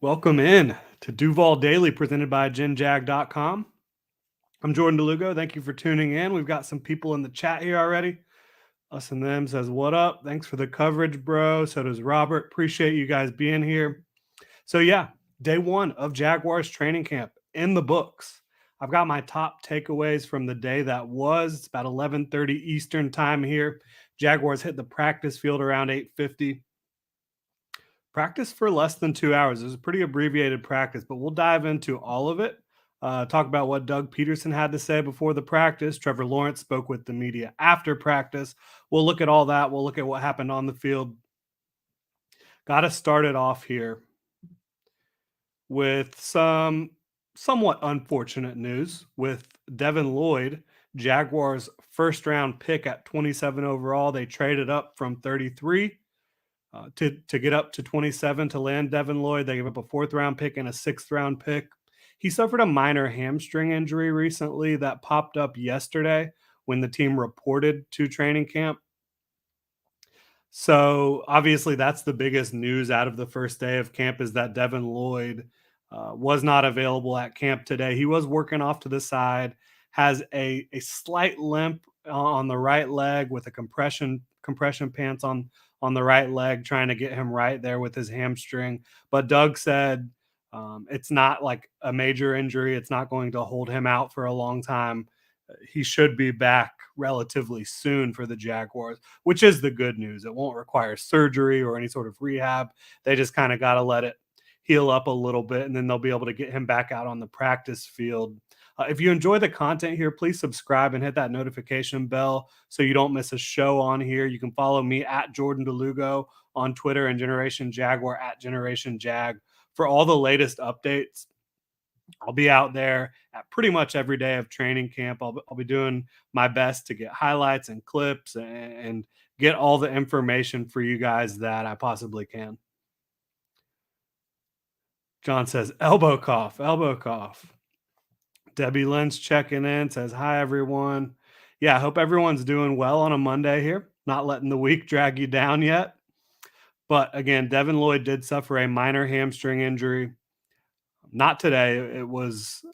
Welcome in to Duval Daily presented by GenJag.com. I'm Jordan DeLugo. Thank you for tuning in. We've got some people in the chat here already. Us and them says, what up? Thanks for the coverage, bro. So does Robert. Appreciate you guys being here. So yeah, day one of Jaguars training camp in the books. I've got my top takeaways from the day that was. It's about 11:30 Eastern time here. Jaguars hit the practice field around 8:50. Practice for less than 2 hours. It was a pretty abbreviated practice, but we'll dive into all of it. Talk about what Doug Peterson had to say before the practice. Trevor Lawrence spoke with the media after practice. We'll look at all that. We'll look at what happened on the field. Got to start it off here with some somewhat unfortunate news with Devin Lloyd, Jaguars first round pick at 27 overall. They traded up from 33 to get up to 27 to land Devin Lloyd. They gave up a fourth round pick and a sixth round pick. He suffered a minor hamstring injury recently that popped up yesterday when the team reported to training camp. So obviously that's the biggest news out of the first day of camp is that Devin Lloyd was not available at camp today. He was working off to the side, has a slight limp on the right leg with a compression pants on the right leg, trying to get him right there with his hamstring. But Doug said it's not like a major injury. It's not going to hold him out for a long time. He should be back relatively soon for the Jaguars, which is the good news. It won't require surgery or any sort of rehab. They just kind of got to let it heal up a little bit, and then they'll be able to get him back out on the practice field. If you enjoy the content here, please subscribe and hit that notification bell so you don't miss a show on here. You can follow me at Jordan DeLugo on Twitter and Generation Jaguar at Generation Jag for all the latest updates. I'll be out there at pretty much every day of training camp. I'll be doing my best to get highlights and clips and get all the information for you guys that I possibly can. John says, elbow cough, elbow cough. Debbie Lynn's checking in, says, hi, everyone. Yeah, I hope everyone's doing well on a Monday here, not letting the week drag you down yet. But again, Devin Lloyd did suffer a minor hamstring injury. Not today. It was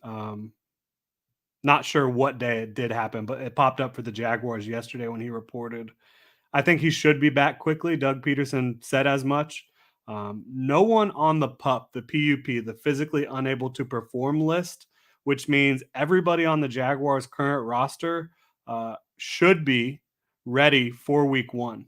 not sure what day it did happen, but it popped up for the Jaguars yesterday when he reported. I think he should be back quickly. Doug Peterson said as much. No one on the PUP, the PUP, the physically unable to perform list, which means everybody on the Jaguars' current roster should be ready for week one.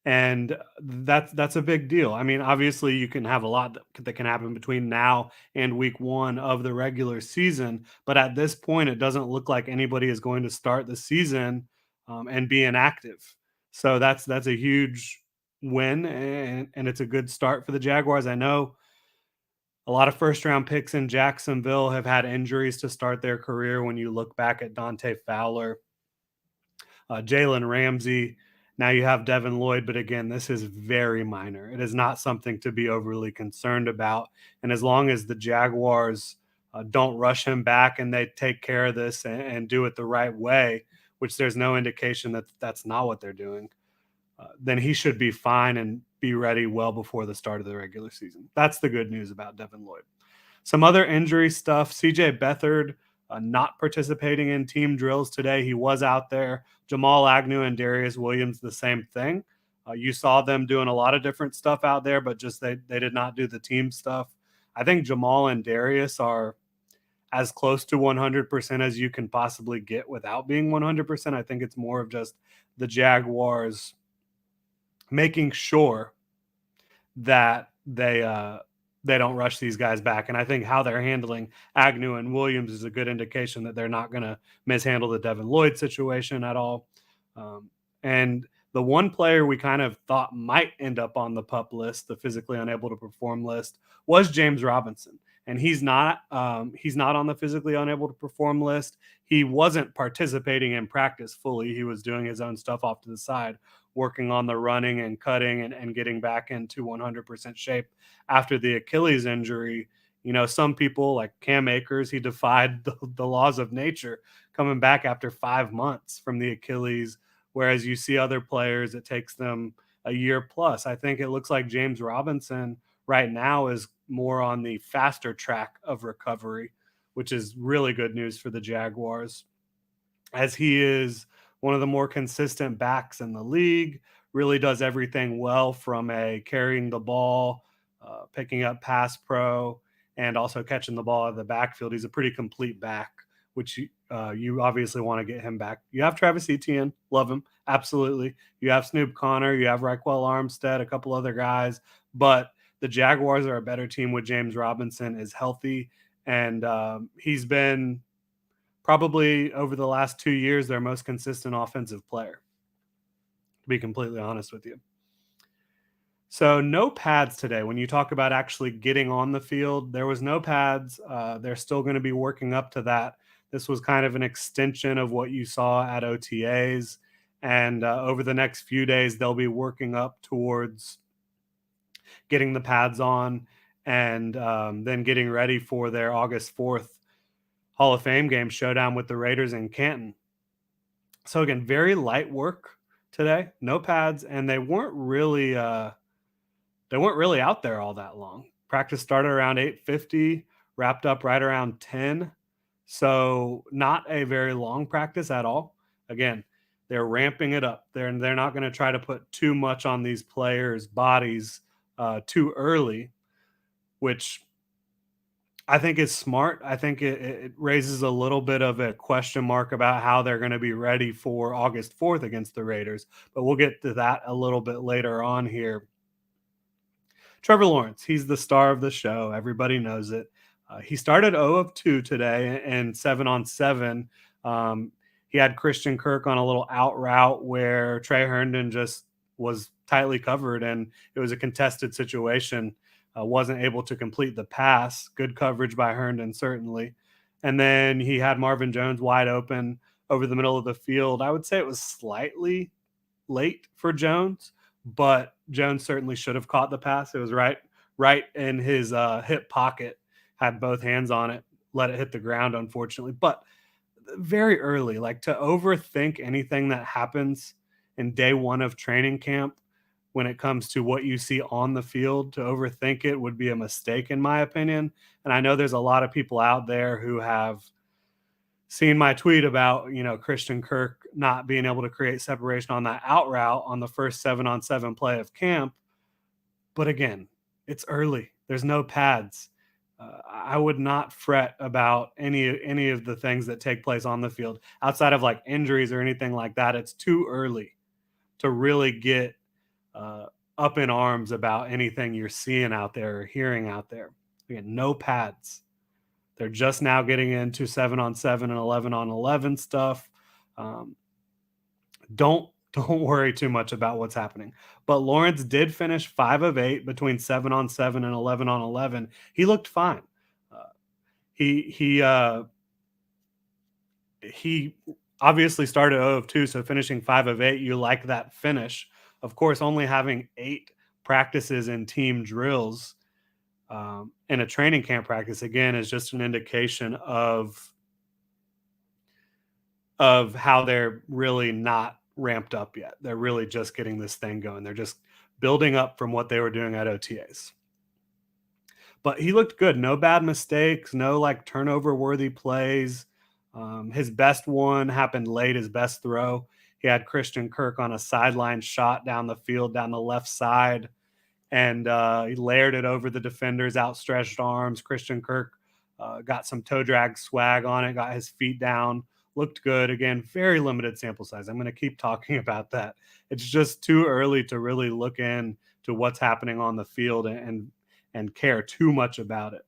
And that's a big deal. I mean, obviously, you can have a lot that can happen between now and week one of the regular season. But at this point, it doesn't look like anybody is going to start the season and be inactive. So that's a huge win, and it's a good start for the Jaguars. I know a lot of first-round picks in Jacksonville have had injuries to start their career. When you look back at Dante Fowler, Jalen Ramsey, now you have Devin Lloyd, but again, this is very minor. It is not something to be overly concerned about. And as long as the Jaguars don't rush him back and they take care of this and do it the right way, which there's no indication that that's not what they're doing, then he should be fine and be ready well before the start of the regular season. That's the good news about Devin Lloyd. Some other injury stuff, CJ Beathard not participating in team drills today. He was out there. Jamal, Agnew, and Darius Williams, the same thing. You saw them doing a lot of different stuff out there, but just they did not do the team stuff. I think Jamal and Darius are as close to 100% as you can possibly get without being 100%. I think it's more of just the Jaguars making sure that they don't rush these guys back. And I think how they're handling Agnew and Williams is a good indication that they're not going to mishandle the Devin Lloyd situation at all. And the one player we kind of thought might end up on the PUP list, the physically unable to perform list, was James Robinson. And he's not on the physically unable to perform list. He wasn't participating in practice fully. He was doing his own stuff off to the side, working on the running and cutting and getting back into 100% shape after the Achilles injury. You know, some people like Cam Akers, he defied the laws of nature coming back after 5 months from the Achilles, whereas you see other players, it takes them a year plus. I think it looks like James Robinson right now is more on the faster track of recovery, which is really good news for the Jaguars, as he is one of the more consistent backs in the league, really does everything well from a carrying the ball, picking up pass pro, and also catching the ball out of the backfield. He's a pretty complete back, which you obviously want to get him back. You have Travis Etienne, love him, absolutely. You have Snoop Connor, you have Raquel Armstead, a couple other guys, but the Jaguars are a better team with James Robinson is healthy, and he's been probably over the last 2 years their most consistent offensive player, to be completely honest with you. So no pads today. When you talk about actually getting on the field, there was no pads. They're still going to be working up to that. This was kind of an extension of what you saw at OTAs. And over the next few days, they'll be working up towards getting the pads on and then getting ready for their August 4th Hall of Fame game showdown with the Raiders in Canton. So again, very light work today, no pads, and they weren't really out there all that long. Practice started around 8:50, wrapped up right around 10. So not a very long practice at all. Again, they're ramping it up. They're not going to try to put too much on these players' bodies too early, which I think is smart. I think it raises a little bit of a question mark about how they're going to be ready for August 4th against the Raiders, but we'll get to that a little bit later on here. Trevor Lawrence, he's the star of the show. Everybody knows it. He started 0 of 2 today and 7 on 7. He had Christian Kirk on a little out route where Trey Herndon just was tightly covered, and it was a contested situation. Wasn't able to complete the pass. Good coverage by Herndon, certainly. And then he had Marvin Jones wide open over the middle of the field. I would say it was slightly late for Jones, but Jones certainly should have caught the pass. It was right in his hip pocket, had both hands on it, let it hit the ground, unfortunately. But very early, like to overthink anything that happens in day one of training camp when it comes to what you see on the field, to overthink it would be a mistake, in my opinion. And I know there's a lot of people out there who have seen my tweet about, Christian Kirk not being able to create separation on that out route on the first 7-on-7 play of camp. But again, it's early. There's no pads. I would not fret about any of the things that take place on the field outside of like injuries or anything like that. It's too early to really get up in arms about anything you're seeing out there or hearing out there. Again, no pads. They're just now getting into 7-on-7 and 11-on-11 stuff. Don't worry too much about what's happening. But Lawrence did finish 5 of 8 between 7-on-7 and 11-on-11. He looked fine. He obviously started 0 of 2, so finishing 5 of 8, you like that finish. Of course, only having 8 practices and team drills in a training camp practice, again, is just an indication of how they're really not ramped up yet. They're really just getting this thing going. They're just building up from what they were doing at OTAs. But he looked good. No bad mistakes, no like turnover worthy plays. His best one happened late, his best throw. He had Christian Kirk on a sideline shot down the field, down the left side, and he layered it over the defender's outstretched arms. Christian Kirk got some toe drag swag on it, got his feet down, looked good. Again, very limited sample size. I'm going to keep talking about that. It's just too early to really look in to what's happening on the field and care too much about it.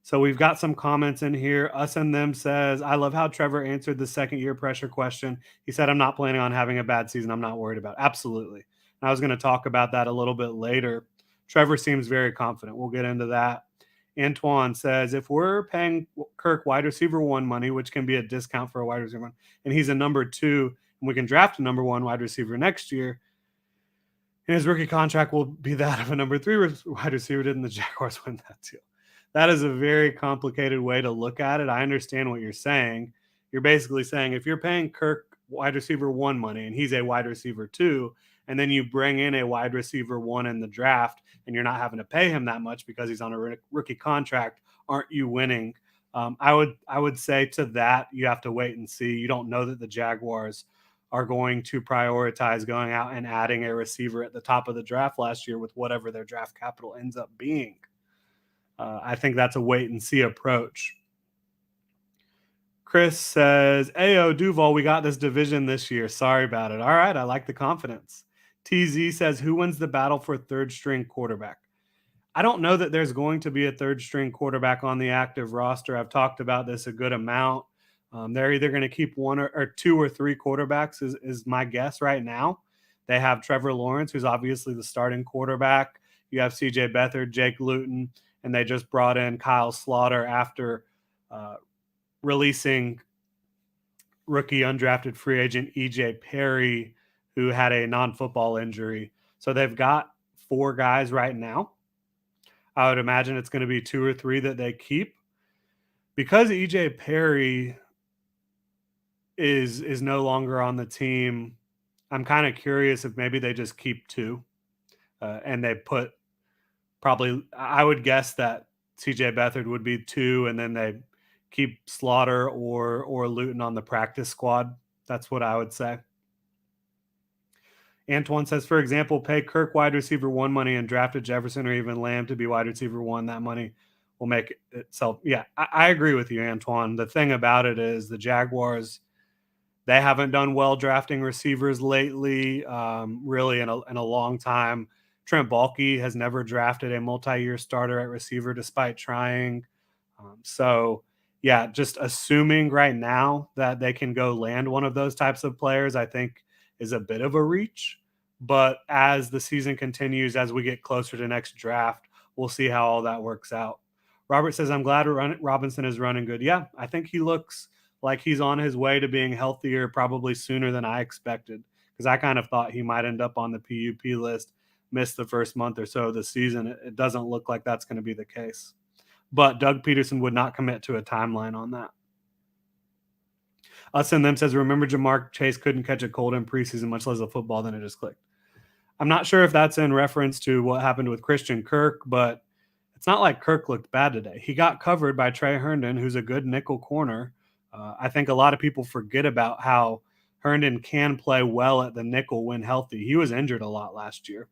So we've got some comments in here. Us and Them says, I love how Trevor answered the second-year pressure question. He said, I'm not planning on having a bad season. I'm not worried about it. Absolutely. And I was going to talk about that a little bit later. Trevor seems very confident. We'll get into that. Antoine says, if we're paying Kirk wide receiver 1 money, which can be a discount for a wide receiver 1, and he's a number 2, and we can draft a number 1 wide receiver next year, and his rookie contract will be that of a number 3 wide receiver, didn't the Jaguars win that deal? That is a very complicated way to look at it. I understand what you're saying. You're basically saying if you're paying Kirk wide receiver 1 money and he's a wide receiver 2, and then you bring in a wide receiver one in the draft, and you're not having to pay him that much because he's on a rookie contract, aren't you winning? I would say to that, you have to wait and see. You don't know that the Jaguars are going to prioritize going out and adding a receiver at the top of the draft last year with whatever their draft capital ends up being. I think that's a wait and see approach. Chris says, Ayo, Duval, we got this division this year. Sorry about it. All right, I like the confidence. TZ says, who wins the battle for third string quarterback? I don't know that there's going to be a third string quarterback on the active roster. I've talked about this a good amount. They're either going to keep one or two or three quarterbacks is my guess right now. They have Trevor Lawrence, who's obviously the starting quarterback. You have CJ Beathard, Jake Luton, and they just brought in Kyle Slaughter after releasing rookie undrafted free agent EJ Perry, who had a non-football injury. So they've got four guys right now. I would imagine it's going to be two or three that they keep. Because EJ Perry is no longer on the team, I'm kind of curious if maybe they just keep two and they put probably, I would guess that CJ Beathard would be two, and then they keep Slaughter or Luton on the practice squad. That's what I would say. Antoine says, for example, pay Kirk wide receiver one money and drafted Jefferson or even Lamb to be wide receiver one. That money will make it itself. Yeah, I agree with you, Antoine. The thing about it is the Jaguars, they haven't done well drafting receivers lately, really in a long time. Trent Baalke has never drafted a multi-year starter at receiver despite trying. So, yeah, just assuming right now that they can go land one of those types of players, I think is a bit of a reach. But as the season continues, as we get closer to next draft, we'll see how all that works out. Robert says, I'm glad Robinson is running good. Yeah, I think he looks like he's on his way to being healthier probably sooner than I expected, because I kind of thought he might end up on the PUP list, miss the first month or so of the season. It doesn't look like that's going to be the case. But Doug Peterson would not commit to a timeline on that. Us and Them says, remember Jamar Chase couldn't catch a cold in preseason, much less a football, then it just clicked. I'm not sure if that's in reference to what happened with Christian Kirk, but it's not like Kirk looked bad today. He got covered by Trey Herndon, who's a good nickel corner. I think a lot of people forget about how Herndon can play well at the nickel when healthy. He was injured a lot last year.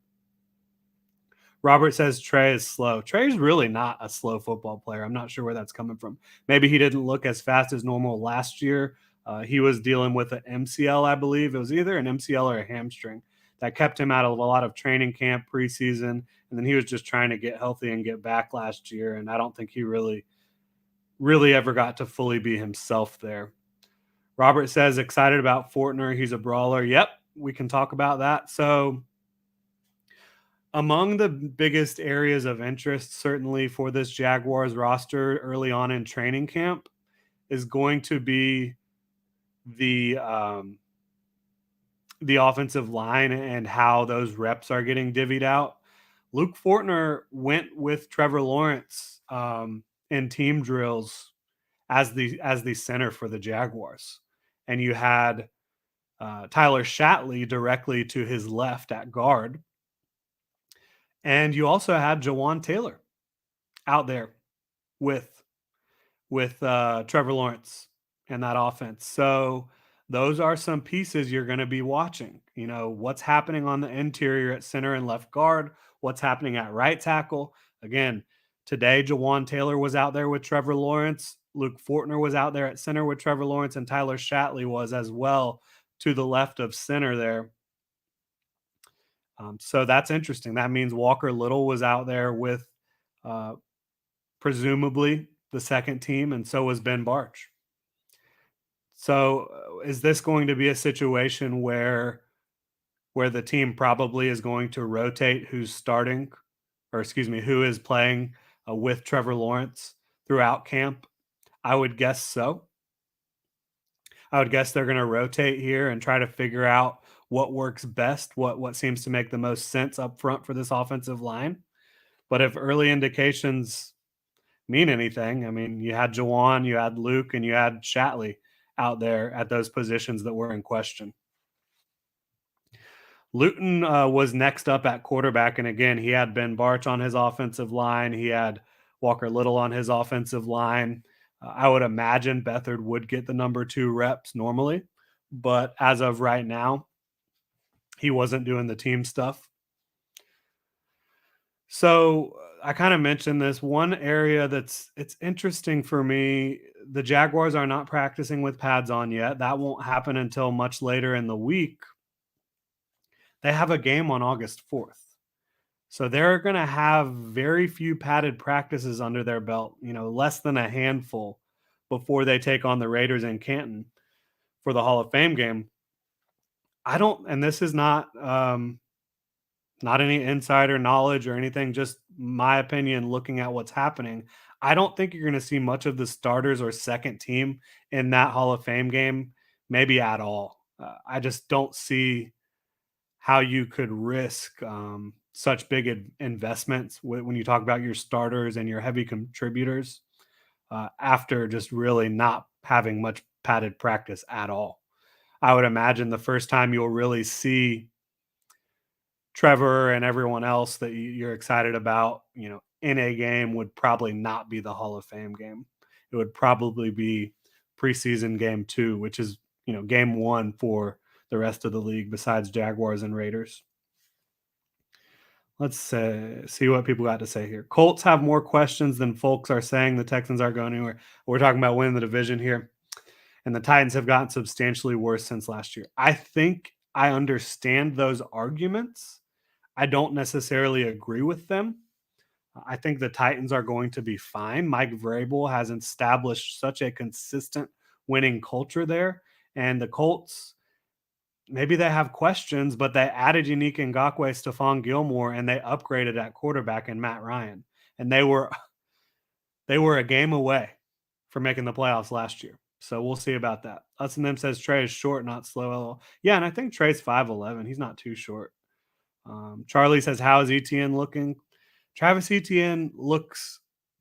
Robert says Trey is slow. Trey's really not a slow football player. I'm not sure where that's coming from. Maybe he didn't look as fast as normal last year. He was dealing with an MCL, I believe. It was either an MCL or a hamstring that kept him out of a lot of training camp preseason. And then he was just trying to get healthy and get back last year. And I don't think he really ever got to fully be himself there. Robert says, excited about Fortner. He's a brawler. Yep, we can talk about that. So among the biggest areas of interest, certainly for this Jaguars roster early on in training camp, is going to be the offensive line and how those reps are getting divvied out. Luke Fortner went with Trevor Lawrence in team drills as the center for the Jaguars, and you had Tyler Shatley directly to his left at guard, and you also had Jawan Taylor out there with Trevor Lawrence and that offense. So those are some pieces you're going to be watching. You know, what's happening on the interior at center and left guard, what's happening at right tackle. Again, today, Jawan Taylor was out there with Trevor Lawrence. Luke Fortner was out there at center with Trevor Lawrence, and Tyler Shatley was as well to the left of center there. So that's interesting. That means Walker Little was out there with presumably the second team, and so was Ben Barch. So is this going to be a situation where the team probably is going to rotate who's starting, or excuse me, who is playing with Trevor Lawrence throughout camp? I would guess so. I would guess they're going to rotate here and try to figure out what works best, what seems to make the most sense up front for this offensive line. But if early indications mean anything, I mean, you had Jawan, you had Luke, and you had Shatley out there at those positions that were in question. Luton was next up at quarterback, and again, he had Ben Barch on his offensive line. He had Walker Little on his offensive line. I would imagine Beathard would get the number 2 reps normally, but as of right now, he wasn't doing the team stuff. So I kind of mentioned this one area it's interesting for me. The Jaguars are not practicing with pads on yet. That won't happen until much later in the week. They have a game on August 4th. So they're going to have very few padded practices under their belt, less than a handful before they take on the Raiders in Canton for the Hall of Fame game. I don't, and this is not any insider knowledge or anything, just my opinion looking at what's happening. I don't think you're going to see much of the starters or second team in that Hall of Fame game, maybe at all. I just don't see how you could risk such big investments when you talk about your starters and your heavy contributors after just really not having much padded practice at all. I would imagine the first time you'll really see Trevor and everyone else that you're excited about, in a game would probably not be the Hall of Fame game. It would probably be preseason game 2, which is, game 1 for the rest of the league besides Jaguars and Raiders. Let's see what people got to say here. Colts have more questions than folks are saying. The Texans aren't going anywhere. We're talking about winning the division here. And the Titans have gotten substantially worse since last year. I think I understand those arguments. I don't necessarily agree with them. I think the Titans are going to be fine. Mike Vrabel has established such a consistent winning culture there. And the Colts, maybe they have questions, but they added Unique Ngakoue, Stephon Gilmore, and they upgraded at quarterback in Matt Ryan. And they were a game away from making the playoffs last year. So we'll see about that. Us and them says Trey is short, not slow. LOL. Yeah, and I think Trey's 5'11". He's not too short. Charlie says, how is Etienne looking? Travis Etienne looks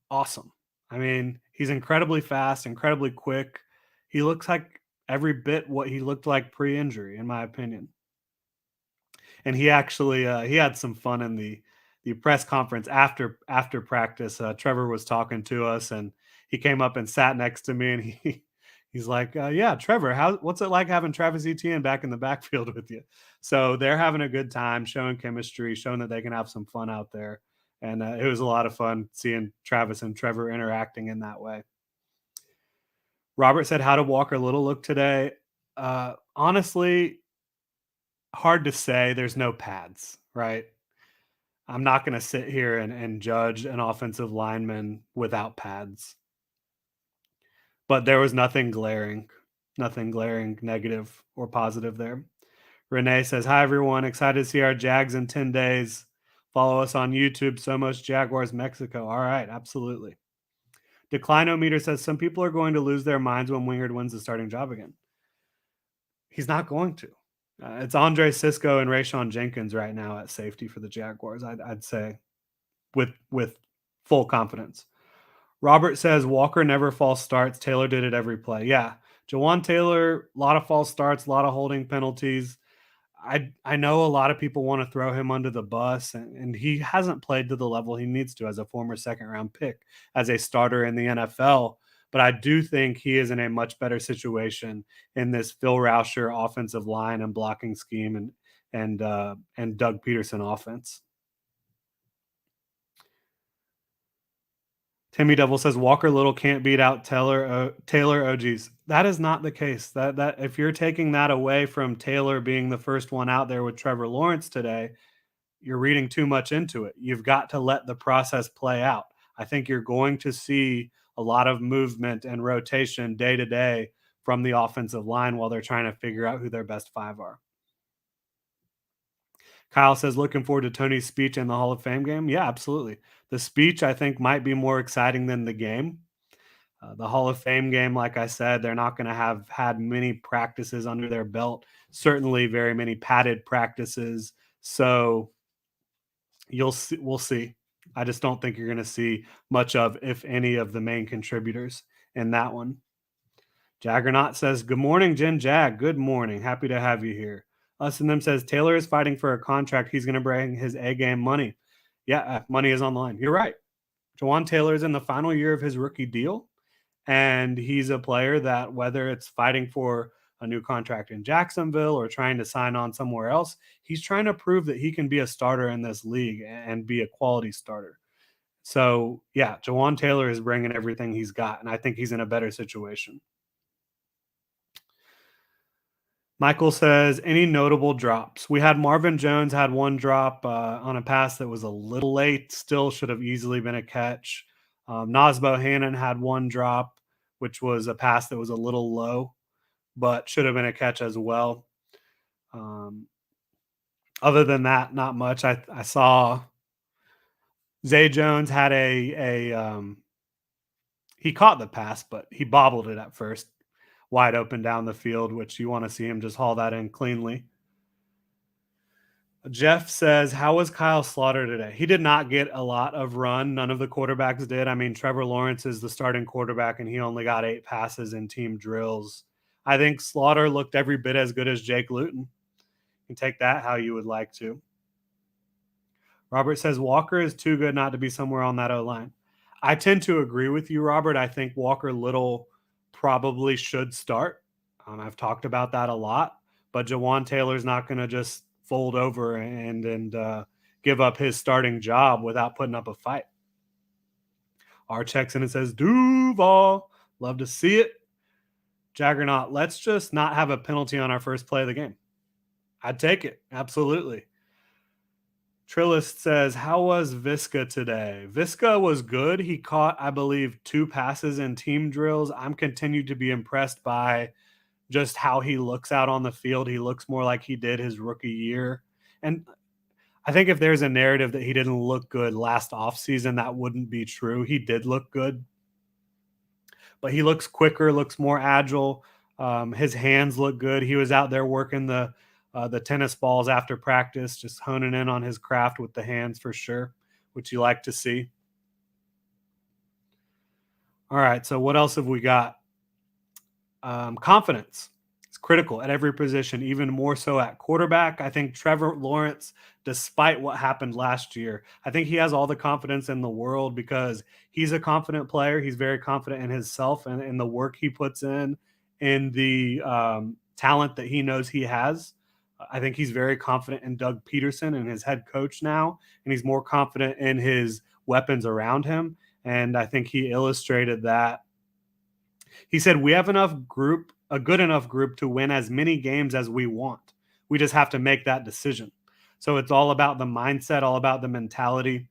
awesome. I mean, he's incredibly fast, incredibly quick. He looks like every bit what he looked like pre-injury, in my opinion. And he actually he had some fun in the press conference after practice. Trevor was talking to us, and he came up and sat next to me, and he's like, yeah, Trevor, what's it like having Travis Etienne back in the backfield with you? So they're having a good time, showing chemistry, showing that they can have some fun out there. And it was a lot of fun seeing Travis and Trevor interacting in that way. Robert said, how did Walker Little look today? Honestly, hard to say. There's no pads, right? I'm not going to sit here and judge an offensive lineman without pads. But there was nothing glaring negative or positive there. Renee says, hi, everyone. Excited to see our Jags in 10 days. Follow us on YouTube, Somos Jaguars Mexico. All right, absolutely. Declinometer says, some people are going to lose their minds when Wingard wins the starting job again. He's not going to. It's Andre Sisco and Rayshon Jenkins right now at safety for the Jaguars, I'd say, with full confidence. Robert says, Walker never false starts. Taylor did it every play. Yeah, Jawan Taylor, a lot of false starts, a lot of holding penalties. I know a lot of people want to throw him under the bus, and he hasn't played to the level he needs to as a former second-round pick, as a starter in the NFL. But I do think he is in a much better situation in this Phil Rauscher offensive line and blocking scheme and Doug Peterson offense. Timmy Devil says Walker Little can't beat out Taylor OGs. That is not the case. That if you're taking that away from Taylor being the first one out there with Trevor Lawrence today, you're reading too much into it. You've got to let the process play out. I think you're going to see a lot of movement and rotation day to day from the offensive line while they're trying to figure out who their best 5 are. Kyle says, looking forward to Tony's speech in the Hall of Fame game. Yeah, absolutely. The speech, I think, might be more exciting than the game. The Hall of Fame game, like I said, they're not going to have had many practices under their belt, certainly very many padded practices. So we'll see. I just don't think you're going to see much of, if any, of the main contributors in that one. Jaggernaut says, good morning, Jen Jag. Good morning. Happy to have you here. Us and Them says Taylor is fighting for a contract. He's going to bring his A game money. Yeah, money is on the line. You're right. Jawan Taylor is in the final year of his rookie deal, and he's a player that, whether it's fighting for a new contract in Jacksonville or trying to sign on somewhere else, he's trying to prove that he can be a starter in this league and be a quality starter. So, yeah, Jawan Taylor is bringing everything he's got, and I think he's in a better situation. Michael says, any notable drops? We had Marvin Jones had one drop on a pass that was a little late, still should have easily been a catch. Nas Bohannon had one drop, which was a pass that was a little low, but should have been a catch as well. Other than that, not much. I saw Zay Jones had he caught the pass, but he bobbled it at first, wide open down the field, which you want to see him just haul that in cleanly. Jeff says, how was Kyle Slaughter today? He did not get a lot of run. None of the quarterbacks did. I mean, Trevor Lawrence is the starting quarterback, and he only got 8 passes in team drills. I think Slaughter looked every bit as good as Jake Luton. You can take that how you would like to. Robert says, Walker is too good not to be somewhere on that O-line. I tend to agree with you, Robert. I think Walker Little probably should start. I've talked about that a lot, but Jawan Taylor's not going to just fold over and give up his starting job without putting up a fight. R checks in and says, Duval, love to see it. Jaggernaut, let's just not have a penalty on our first play of the game. I'd take it. Absolutely. Trillist says, how was Visca today? Visca was good. He caught, I believe, 2 passes in team drills. I'm continued to be impressed by just how he looks out on the field. He looks more like he did his rookie year. And I think if there's a narrative that he didn't look good last offseason, that wouldn't be true. He did look good. But he looks quicker, looks more agile. His hands look good. He was out there working the tennis balls after practice, just honing in on his craft with the hands for sure, which you like to see. All right, so what else have we got? Confidence. It's critical at every position, even more so at quarterback. I think Trevor Lawrence, despite what happened last year, I think he has all the confidence in the world because he's a confident player. He's very confident in himself and in the work he puts in the talent that he knows he has. I think he's very confident in Doug Peterson and his head coach now, and he's more confident in his weapons around him. And I think he illustrated that. He said, we have a good enough group to win as many games as we want. We just have to make that decision. So it's all about the mindset, all about the mentality,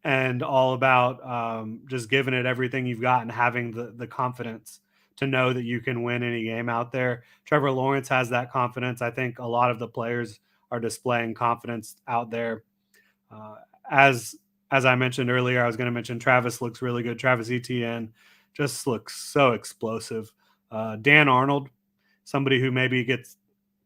and all about just giving it everything you've got and having the confidence to know that you can win any game out there. Trevor Lawrence has that confidence. I think a lot of the players are displaying confidence out there. As I mentioned earlier, I was going to mention Travis looks really good. Travis Etienne just looks so explosive. Dan Arnold, somebody who maybe gets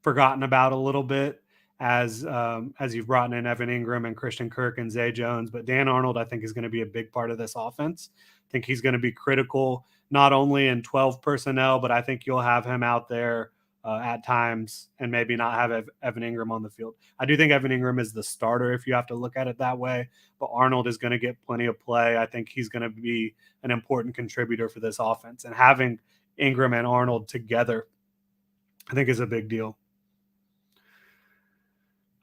forgotten about a little bit as you've brought in Evan Ingram and Christian Kirk and Zay Jones. But Dan Arnold, I think, is going to be a big part of this offense. I think he's going to be critical, not only in 12 personnel, but I think you'll have him out there at times and maybe not have Evan Ingram on the field. I do think Evan Ingram is the starter if you have to look at it that way, but Arnold is going to get plenty of play. I think he's going to be an important contributor for this offense, and having Ingram and Arnold together, I think, is a big deal.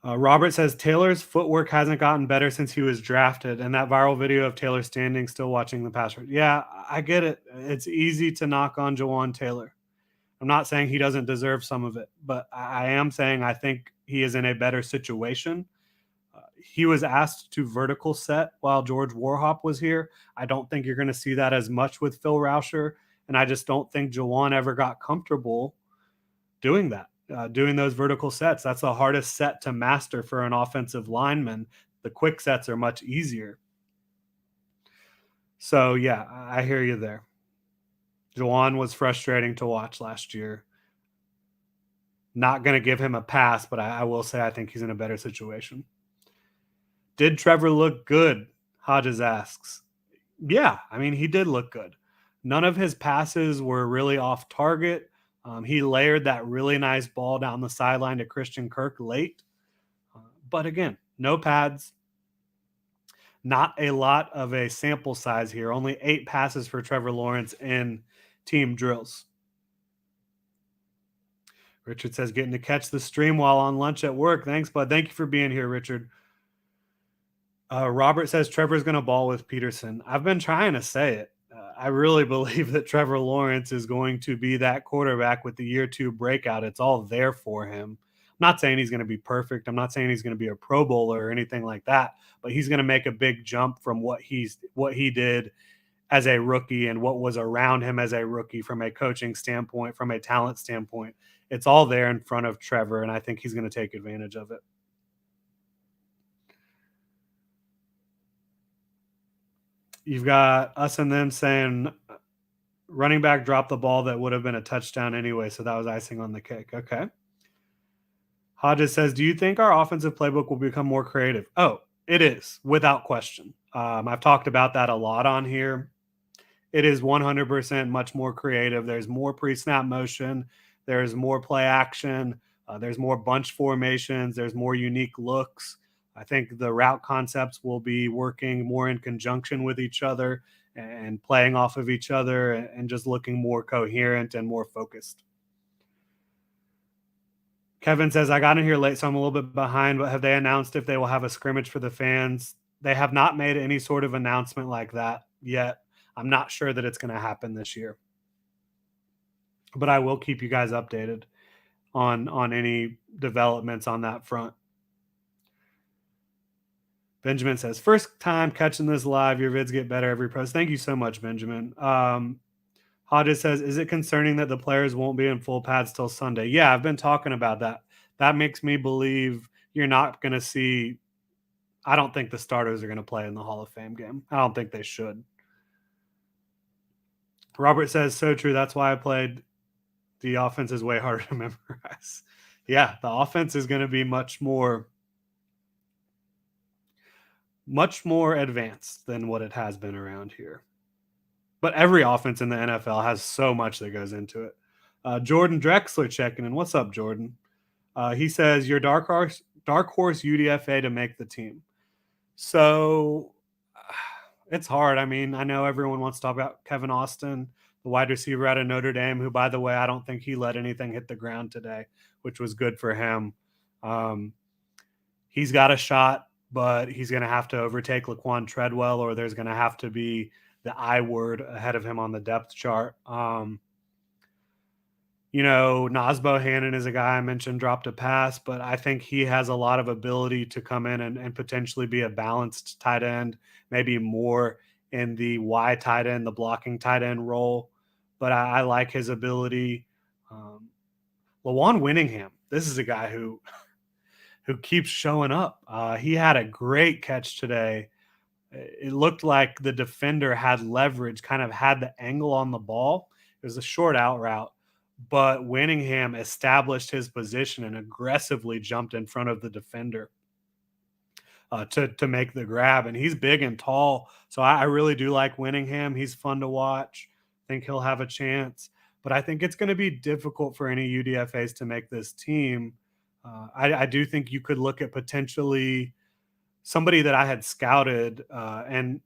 Robert says Taylor's footwork hasn't gotten better since he was drafted, and that viral video of Taylor standing still watching the pass rush. Yeah, I get it. It's easy to knock on Jawan Taylor. I'm not saying he doesn't deserve some of it, but I am saying I think he is in a better situation. He was asked to vertical set while George Warhop was here. I don't think you're going to see that as much with Phil Rauscher, and I just don't think Jawan ever got comfortable doing that. Doing those vertical sets. That's the hardest set to master for an offensive lineman. The quick sets are much easier. So, yeah, I hear you there. Jawan was frustrating to watch last year. Not going to give him a pass, but I will say I think he's in a better situation. Did Trevor look good? Hodges asks. Yeah, I mean, he did look good. None of his passes were really off target. He layered that really nice ball down the sideline to Christian Kirk late. But again, no pads, not a lot of a sample size here. Only 8 passes for Trevor Lawrence in team drills. Richard says, getting to catch the stream while on lunch at work. Thanks, bud. Thank you for being here, Richard. Robert says Trevor's going to ball with Peterson. I've been trying to say it. I really believe that Trevor Lawrence is going to be that quarterback with the year 2 breakout. It's all there for him. I'm not saying he's going to be perfect. I'm not saying he's going to be a Pro Bowler or anything like that, but he's going to make a big jump from what he did as a rookie and what was around him as a rookie from a coaching standpoint, from a talent standpoint. It's all there in front of Trevor, and I think he's going to take advantage of it. You've got us and them saying running back dropped the ball that would have been a touchdown anyway, so that was icing on the cake. Okay. Hodges says, do you think our offensive playbook will become more creative? Oh, it is, without question. I've talked about that a lot on here. It is 100% much more creative. There's more pre-snap motion. There's more play action. There's more bunch formations. There's more unique looks. I think the route concepts will be working more in conjunction with each other and playing off of each other and just looking more coherent and more focused. Kevin says, I got in here late, so I'm a little bit behind, but have they announced if they will have a scrimmage for the fans? They have not made any sort of announcement like that yet. I'm not sure that it's going to happen this year. But I will keep you guys updated on any developments on that front. Benjamin says, first time catching this live. Your vids get better every post. Thank you so much, Benjamin. Hodges says, is it concerning that the players won't be in full pads till Sunday? Yeah, I've been talking about that. That makes me believe you're not going to see – I don't think the starters are going to play in the Hall of Fame game. I don't think they should. Robert says, so true. That's why I played. The offense is way harder to memorize. Yeah, the offense is going to be much more advanced than what it has been around here. But every offense in the NFL has so much that goes into it. Jordan Drexler checking in. What's up, Jordan? He says, your dark horse UDFA to make the team. So it's hard. I mean, I know everyone wants to talk about Kevin Austin, the wide receiver out of Notre Dame, who, by the way, I don't think he let anything hit the ground today, which was good for him. He's got a shot, but he's going to have to overtake Laquan Treadwell, or there's going to have to be the I word ahead of him on the depth chart. Nazbo Hannon is a guy I mentioned dropped a pass, but I think he has a lot of ability to come in and potentially be a balanced tight end, maybe more in the Y tight end, the blocking tight end role. But I like his ability. Lawan Winningham, this is a guy who keeps showing up. He had a great catch today. It looked like the defender had leverage, kind of had the angle on the ball. It was a short out route, but Winningham established his position and aggressively jumped in front of the defender to make the grab. And he's big and tall, so I really do like Winningham. He's fun to watch. I think he'll have a chance, but I think it's going to be difficult for any UDFAs to make this team. I do think you could look at potentially somebody that I had scouted and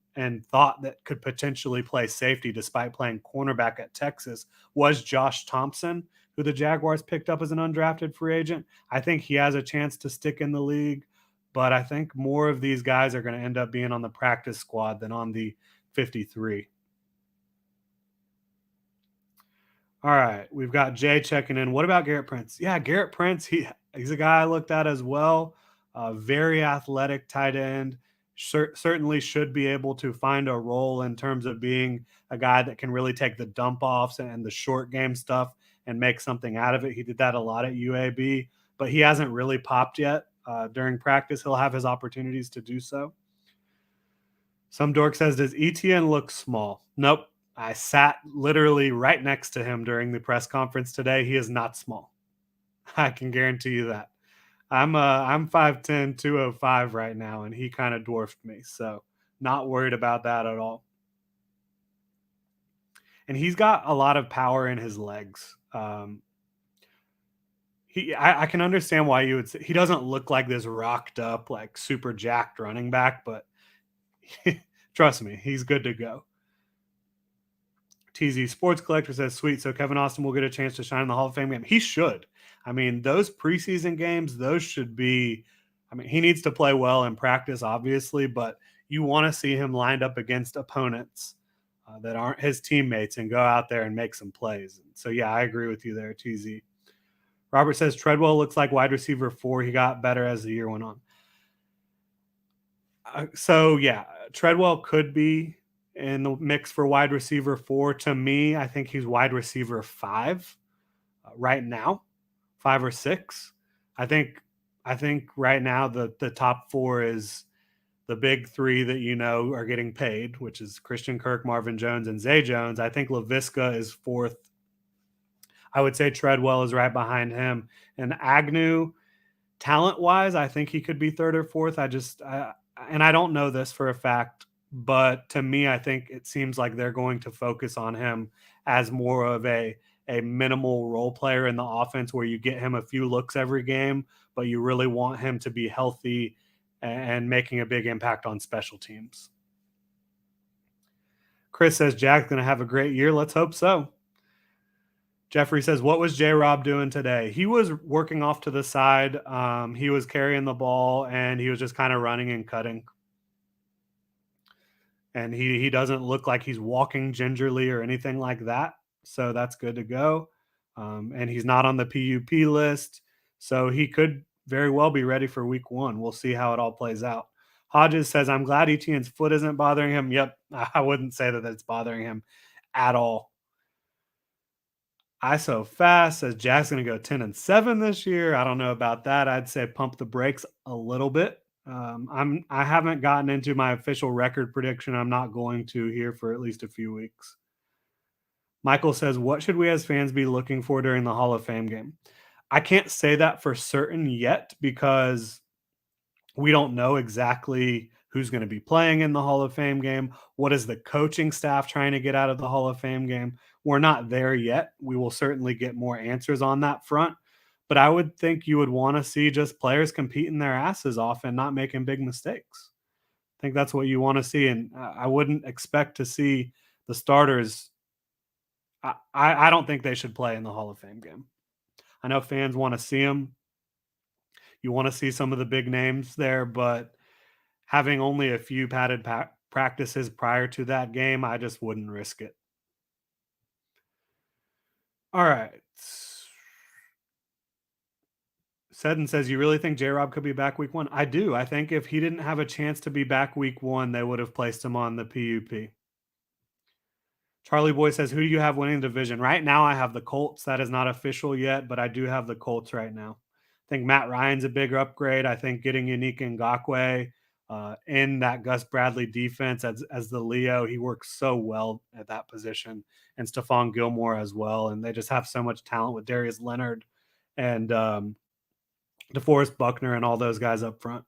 thought that could potentially play safety despite playing cornerback at Texas was Josh Thompson, who the Jaguars picked up as an undrafted free agent. I think he has a chance to stick in the league, but I think more of these guys are going to end up being on the practice squad than on the 53. All right, we've got Jay checking in. What about Garrett Prince? Yeah, Garrett Prince, he's a guy I looked at as well. Very athletic tight end. Certainly should be able to find a role in terms of being a guy that can really take the dump offs and the short game stuff and make something out of it. He did that a lot at UAB, but he hasn't really popped yet. During practice, he'll have his opportunities to do so. Some dork says, does ETN look small? Nope. I sat literally right next to him during the press conference today. He is not small. I can guarantee you that. I'm 5'10", 205 right now, and he kind of dwarfed me. So not worried about that at all. And he's got a lot of power in his legs. I can understand why you would say he doesn't look like this rocked up, like super jacked running back, but trust me, he's good to go. TZ Sports Collector says, sweet. So Kevin Austin will get a chance to shine in the Hall of Fame game. He should. I mean, those preseason games, those should be. I mean, he needs to play well in practice, obviously, but you want to see him lined up against opponents that aren't his teammates and go out there and make some plays. So, yeah, I agree with you there, TZ. Robert says Treadwell looks like wide receiver 4. He got better as the year went on. So, yeah, Treadwell could be in the mix for wide receiver 4. To me, I think he's wide receiver 5 right now, 5 or 6. I think right now the top 4 is the big 3 that are getting paid, which is Christian Kirk, Marvin Jones, and Zay Jones. I think LaVisca is 4th. I would say Treadwell is right behind him. And Agnew, talent-wise, I think he could be 3rd or 4th. And I don't know this for a fact, but to me, I think it seems like they're going to focus on him as more of a minimal role player in the offense where you get him a few looks every game, but you really want him to be healthy and making a big impact on special teams. Chris says Jack's going to have a great year. Let's hope so. Jeffrey says, what was J-Rob doing today? He was working off to the side. He was carrying the ball, and he was just kind of running and cutting. And he doesn't look like he's walking gingerly or anything like that. So that's good to go. And he's not on the PUP list. So he could very well be ready for week 1. We'll see how it all plays out. Hodges says, I'm glad Etienne's foot isn't bothering him. Yep, I wouldn't say that it's bothering him at all. ISO Fast says Jack's going to go 10-7 this year. I don't know about that. I'd say pump the brakes a little bit. I haven't gotten into my official record prediction. I'm not going to here for at least a few weeks. Michael says, what should we as fans be looking for during the Hall of Fame game? I can't say that for certain yet because we don't know exactly who's going to be playing in the Hall of Fame game. What is the coaching staff trying to get out of the Hall of Fame game? We're not there yet. We will certainly get more answers on that front. But I would think you would want to see just players competing their asses off and not making big mistakes. I think that's what you want to see. And I wouldn't expect to see the starters. I don't think they should play in the Hall of Fame game. I know fans want to see them. You want to see some of the big names there, but having only a few padded practices prior to that game, I just wouldn't risk it. All right. Seddon says, you really think J-Rob could be back week 1? I do. I think if he didn't have a chance to be back week 1, they would have placed him on the PUP. Charlie Boy says, who do you have winning the division? Right now, I have the Colts. That is not official yet, but I do have the Colts right now. I think Matt Ryan's a big upgrade. I think getting Unique Ngakoue in that Gus Bradley defense as the Leo, he works so well at that position, and Stephon Gilmore as well. And they just have so much talent with Darius Leonard and DeForest Buckner and all those guys up front.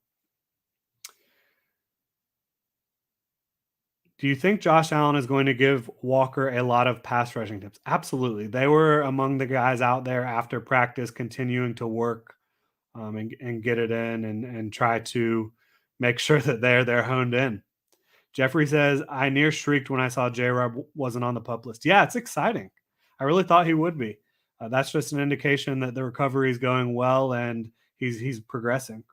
Do you think Josh Allen is going to give Walker a lot of pass rushing tips? Absolutely. They were among the guys out there after practice continuing to work and get it in and try to make sure that they're honed in. Jeffrey says, I near shrieked when I saw J-Rob wasn't on the pup list. Yeah, it's exciting. I really thought he would be. That's just an indication that the recovery is going well and he's progressing.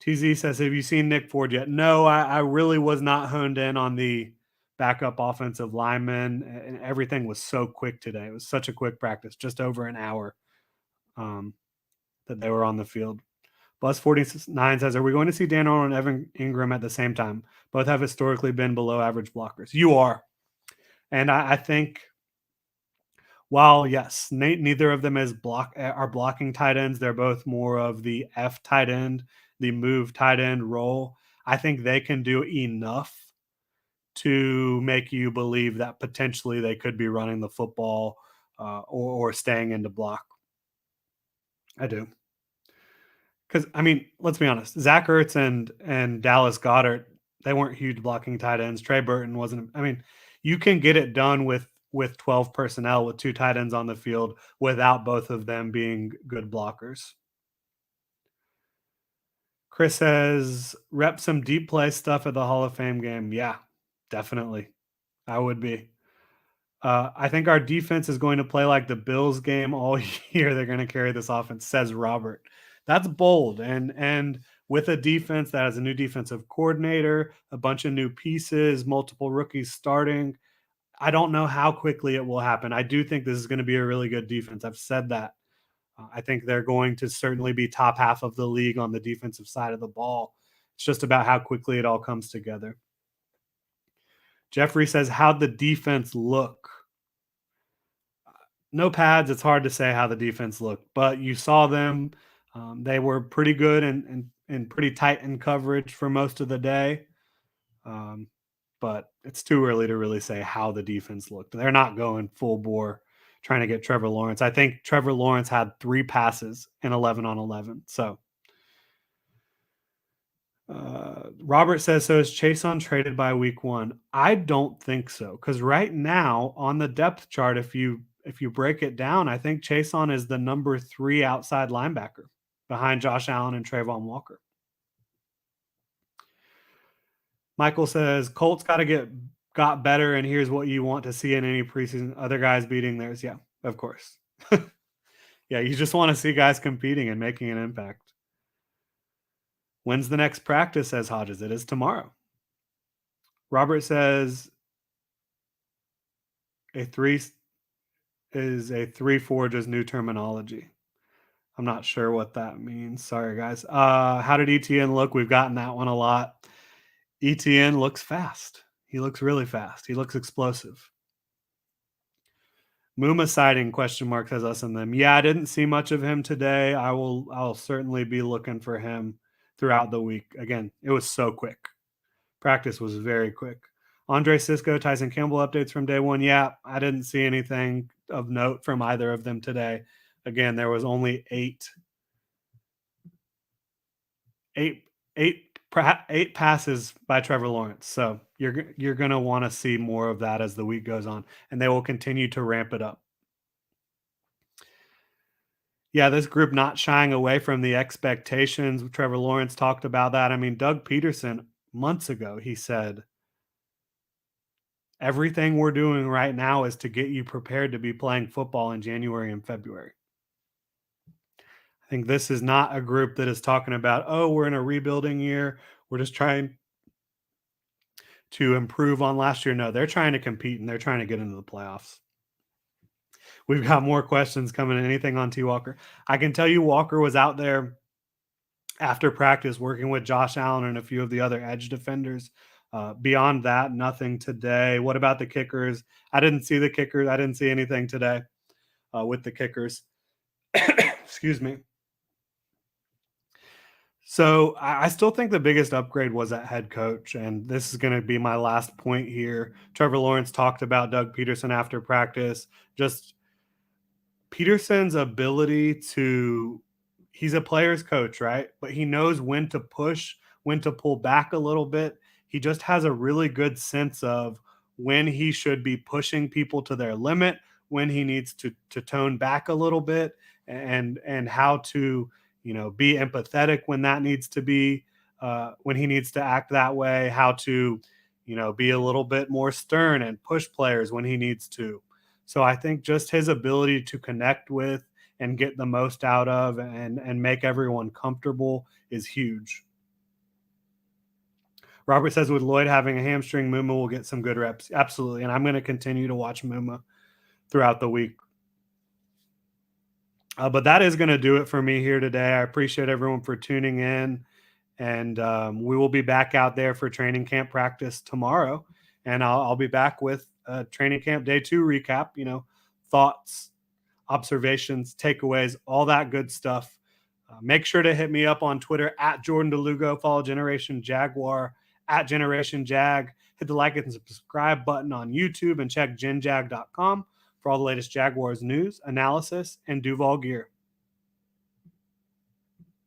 TZ says, have you seen Nick Ford yet? No, I really was not honed in on the backup offensive lineman, and everything was so quick today. It was such a quick practice, just over an hour that they were on the field. Bus 49 says, are we going to see Dan Arnold and Evan Ingram at the same time? Both have historically been below average blockers. You are. And I think, while, yes, neither of them are blocking tight ends, they're both more of the F tight end, the move tight end role. I think they can do enough to make you believe that potentially they could be running the football or staying into block. I do. Because, I mean, let's be honest. Zach Ertz and Dallas Goedert, they weren't huge blocking tight ends. Trey Burton wasn't. I mean, you can get it done with with 12 personnel with 2 tight ends on the field without both of them being good blockers. Chris says, rep some deep play stuff at the Hall of Fame game. Yeah, definitely. I would be. I think our defense is going to play like the Bills game all year. They're going to carry this offense, says Robert. That's bold. And with a defense that has a new defensive coordinator, a bunch of new pieces, multiple rookies starting, I don't know how quickly it will happen. I do think this is going to be a really good defense. I've said that. I think they're going to certainly be top half of the league on the defensive side of the ball. It's just about how quickly it all comes together. Jeffrey says, how'd the defense look? No pads. It's hard to say how the defense looked, but you saw them. They were pretty good and pretty tight in coverage for most of the day. But it's too early to really say how the defense looked. They're not going full bore trying to get Trevor Lawrence. I think Trevor Lawrence had 3 passes in 11 on 11. So Robert says, so is Chason traded by week 1? I don't think so, because right now on the depth chart, if you break it down, I think Chason is the number 3 outside linebacker behind Josh Allen and Trayvon Walker. Michael says, Colts got better, and here's what you want to see in any preseason. Other guys beating theirs. Yeah, of course. Yeah, you just want to see guys competing and making an impact. When's the next practice, says Hodges? It is tomorrow. Robert says a 3 is a 3-4 just new terminology. I'm not sure what that means. Sorry, guys. How did ETN look? We've gotten that one a lot. ETN looks fast. He looks really fast. He looks explosive. Muma sighting ? Has us and them. Yeah, I didn't see much of him today. I'll certainly be looking for him throughout the week. Again, it was so quick. Practice was very quick. Andre Cisco, Tyson Campbell updates from day 1. Yeah, I didn't see anything of note from either of them today. Again, there was only 8 passes by Trevor Lawrence. So you're going to want to see more of that as the week goes on, and they will continue to ramp it up. Yeah, this group not shying away from the expectations. Trevor Lawrence talked about that. I mean, Doug Peterson, months ago, he said, everything we're doing right now is to get you prepared to be playing football in January and February. I think this is not a group that is talking about, oh, we're in a rebuilding year. We're just trying to improve on last year. No, they're trying to compete and they're trying to get into the playoffs. We've got more questions coming. Anything on T. Walker? I can tell you Walker was out there after practice working with Josh Allen and a few of the other edge defenders. Beyond that, nothing today. What about the kickers? I didn't see the kickers. I didn't see anything today with the kickers. Excuse me. So I still think the biggest upgrade was at head coach, and this is going to be my last point here. Trevor Lawrence talked about Doug Peterson after practice. Just Peterson's ability to – he's a player's coach, right? But he knows when to push, when to pull back a little bit. He just has a really good sense of when he should be pushing people to their limit, when he needs to tone back a little bit, and how to – be empathetic when that needs to be, when he needs to act that way, how to, be a little bit more stern and push players when he needs to. So I think just his ability to connect with and get the most out of and make everyone comfortable is huge. Robert says with Lloyd having a hamstring, Muma will get some good reps. Absolutely. And I'm going to continue to watch Muma throughout the week. But that is going to do it for me here today. I appreciate everyone for tuning in. And we will be back out there for training camp practice tomorrow. And I'll be back with training camp day 2 recap, thoughts, observations, takeaways, all that good stuff. Make sure to hit me up on Twitter at Jordan DeLugo. Follow Generation Jaguar at Generation Jag. Hit the like and subscribe button on YouTube and check genjag.com for all the latest Jaguars news, analysis, and Duval gear.